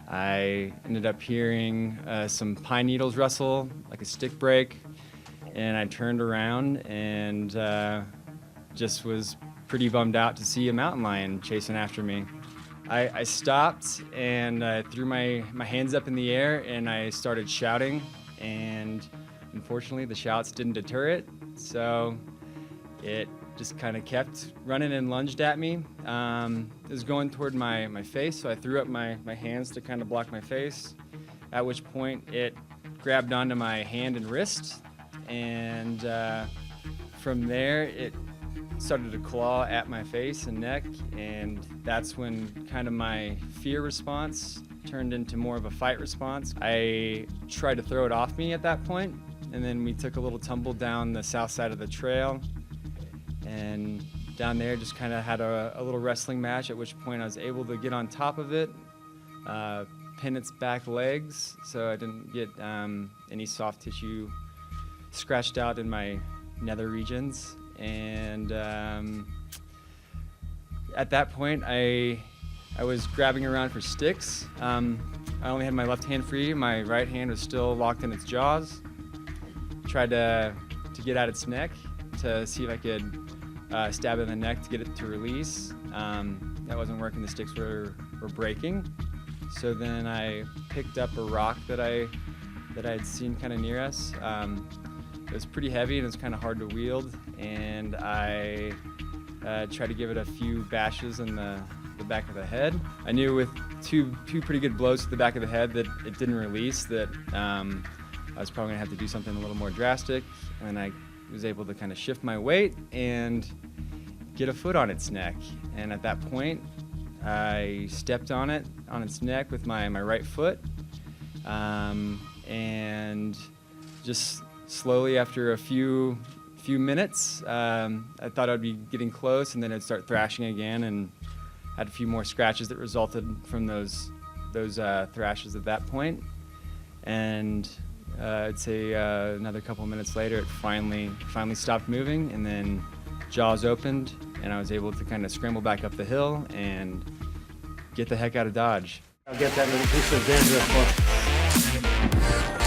I ended up hearing some pine needles rustle, like a stick break, and I turned around and just was pretty bummed out to see a mountain lion chasing after me. I stopped and I threw my hands up in the air and I started shouting, and unfortunately the shouts didn't deter it, so it just kind of kept running and lunged at me. It was going toward my face, so I threw up my hands to kind of block my face, at which point it grabbed onto my hand and wrist, and from there it started to claw at my face and neck, and that's when kind of my fear response turned into more of a fight response. I tried to throw it off me at that point, and then we took a little tumble down the south side of the trail, and down there just kind of had a little wrestling match, at which point I was able to get on top of it, pin its back legs so I didn't get any soft tissue scratched out in my nether regions. And at that point I was grabbing around for sticks. I only had my left hand free, my right hand was still locked in its jaws. Tried to get at its neck to see if I could stab it in the neck to get it to release. That wasn't working, the sticks were breaking. So then I picked up a rock that I had seen kind of near us. It was pretty heavy and it was kind of hard to wield, and I tried to give it a few bashes in the back of the head. I knew with two pretty good blows to the back of the head that it didn't release, that I was probably gonna have to do something a little more drastic, and I was able to kind of shift my weight and get a foot on its neck. And at that point, I stepped on its neck with my right foot, and just slowly, after a few minutes, I thought I'd be getting close, and then it'd start thrashing again, and had a few more scratches that resulted from those thrashes at that point. And I'd say another couple of minutes later, it finally stopped moving, and then jaws opened, and I was able to kind of scramble back up the hill and get the heck out of Dodge. I'll get that little piece of dandruff for